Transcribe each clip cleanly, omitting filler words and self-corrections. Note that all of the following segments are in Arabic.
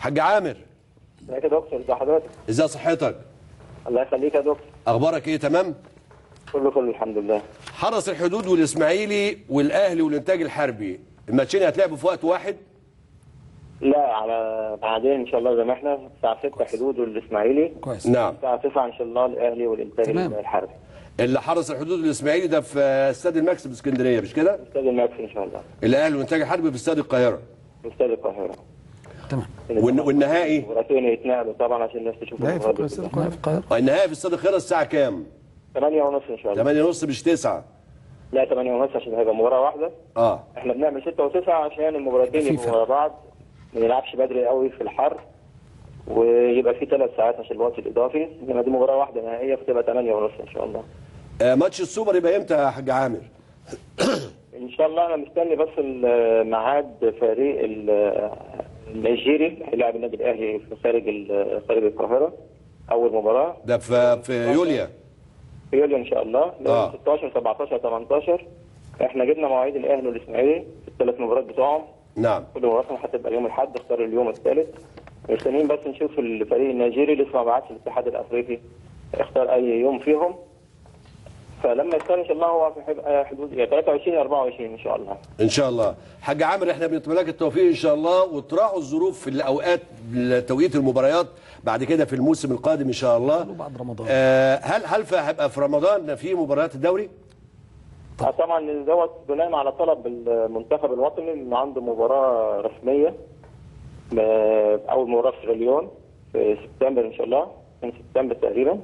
حاج عامر. ازيك يا دكتور؟ ازي حضرتك؟ ازاي صحتك؟ الله يخليك يا دكتور. اخبارك ايه؟ تمام؟ كله الحمد لله. حرس الحدود والاسماعيلي والاهلي والانتاج الحربي الماتشين هيتلعبوا في وقت واحد؟ لا، على بعدين ان شاء الله زي ما احنا الساعه 6 حدود والاسماعيلي. كويس. نعم. الساعه 9 ان شاء الله الاهلي والانتاج الحربي. اللي حرس الحدود والاسماعيلي ده في استاد الماكس باسكندريه مش كده؟ استاد الماكس ان شاء الله. الاهلي والانتاج الحربي في استاد القاهره. في استاد القاهره. تمام. والنهائي؟ مباراتين يتنقلوا طبعا عشان الناس تشوف لا، في استاد القاهره. النهائي في استاد القاهره الساعه كام؟ 8:30 ان شاء الله. 8:30 مش 9. لا 8:30 عشان هيبقى مباراه واحده. احنا بنعمل 6 و9 عشان المباراتين يبقوا ورا بعض، ما نلعبش بدري قوي في الحر، ويبقى في 3 ساعات عشان الوقت الاضافي. انما دي مباراه واحده نهائيه فتبقى 8:30 ان شاء الله. ماتش السوبر يبقى امتى يا حاج عامر؟ ان شاء الله انا مستني بس ميعاد فريق النيجيري هيلاعب النادي الاهلي في خارج القاهره اول مباراه. ده في يوليو. في يوليو ان شاء الله. 16 17 18. احنا جبنا مواعيد الاهلي والاسماعيلي في ال3 مباريات بتوعهم. نعم. كل مباراه هتبقى يوم الاحد، اختار اليوم الثالث. مستنيين بس نشوف الفريق النيجيري لسه ما بعتش الاتحاد الافريقي اختار اي يوم فيهم، فلما يختار ان شاء الله هو في حدود 23 24 ان شاء الله. ان شاء الله. حاج عامر احنا بنتمنى لك التوفيق ان شاء الله، وتراعوا الظروف في الاوقات توقيت المباريات بعد كده في الموسم القادم ان شاء الله. بعد رمضان. هل هيبقى في رمضان في مباريات الدوري؟ طبعا دوت بناء على طلب المنتخب الوطني انه عنده مباراه رسميه اول مباراه في سيراليون في سبتمبر ان شاء الله، من سبتمبر تقريبا.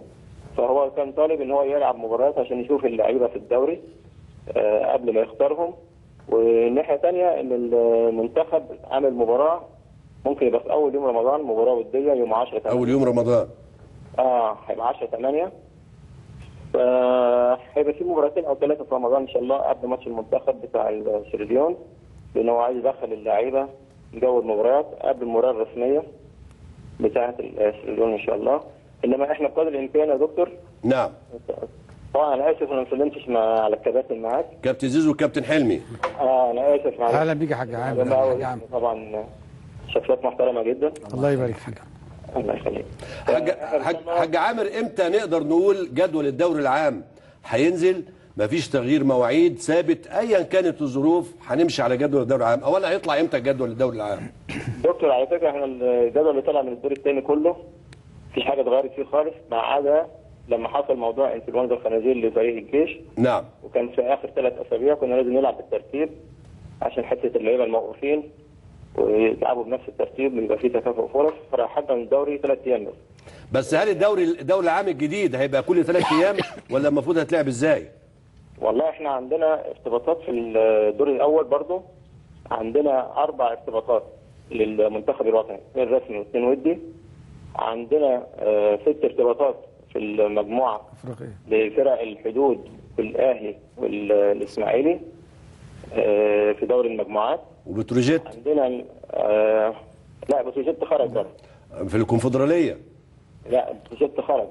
فهو كان طالب ان هو يلعب مباريات عشان يشوف اللعيبه في الدوري قبل ما يختارهم. والناحيه ثانيه ان المنتخب عامل مباراه ممكن يبقى في اول يوم رمضان، مباراه وديه يوم 10 8. اول يوم رمضان. هيبقى 10 8. هيبقى في مباراتين او 3 في رمضان ان شاء الله قبل ماتش المنتخب بتاع سيراليون، لان هو عايز يدخل اللعيبه جو المباريات قبل المباراه الرسميه بتاعه سيراليون ان شاء الله. انما احنا بقدر الامكان يا دكتور. نعم. طبعا انا اسف انا ما سلمتش على الكباتن معاك. كابتن زيزو وكابتن حلمي. انا اسف معاك. اهلا بيك يا حاج عامر. طبعا شخصيات محترمه جدا. الله يبارك فيك. الله يخليك. حاج عامر امتى نقدر نقول جدول الدوري العام هينزل؟ مفيش تغيير مواعيد، ثابت ايا كانت الظروف هنمشي على جدول الدوري العام. اولا هيطلع امتى جدول الدوري العام؟ دكتور على فكره احنا الجدول اللي طلع من الدور الثاني كله مفيش حاجه اتغيرت فيه خالص، ما عدا لما حصل موضوع انفلونزا الخنازير لفريق الجيش. نعم. وكان في اخر 3 اسابيع كنا لازم نلعب بالترتيب عشان حته اللعيبه الموقوفين ويلعبوا بنفس الترتيب ويبقى فيه تكافؤ فرص، فراحتنا من الدوري 3 ايام بس هل الدوري العام الجديد هيبقى كل 3 ايام ولا المفروض هتلعب ازاي؟ والله احنا عندنا ارتباطات في الدور الاول برضه، عندنا 4 ارتباطات للمنتخب الوطني، 2 رسمي و2 ودي. عندنا 6 ارتباطات في المجموعه لفرق الحدود والاهلي والاسماعيلي في دوري المجموعات. وبتروجيت؟ عندنا لا بتروجيت خرج بره في الكونفدراليه. لا بتروجيت خرج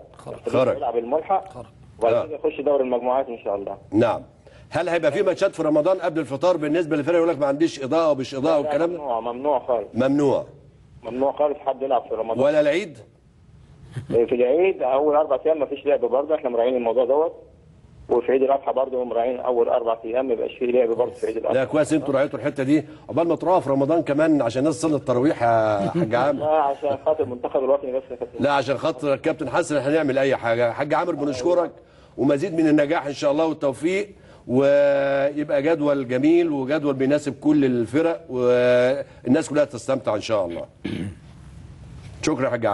يلعب الملحق وبعد كده يخش دوري المجموعات ان شاء الله. نعم. هل هيبقى في ماتشات في رمضان قبل الفطار بالنسبه للفرق يقول لك ما عنديش اضاءه ومش اضاءه والكلام ده؟ ممنوع خالص. ممنوع خالص حد يلعب في رمضان ولا العيد؟ في العيد اول 4 ايام ما فيش لعب برضه، احنا مراعيين الموضوع دوت. وفي عيد الاضحى برضه مراعيين اول 4 ايام ما يبقاش فيه لعب برضه في عيد الاضحى. لا كويس انتوا راعيتوا الحته دي عقبال ما تروحوا في رمضان كمان عشان الناس تصلي التراويح يا حاج عامر. لا عشان خاطر المنتخب الوطني بس يا كابتن. لا عشان خاطر الكابتن حسن هنعمل اي حاجه. حاج عامر بنشكرك ومزيد من النجاح ان شاء الله والتوفيق، ويبقى جدول جميل وجدول بيناسب كل الفرق والناس كلها تستمتع ان شاء الله. شكرا يا حاج عامر.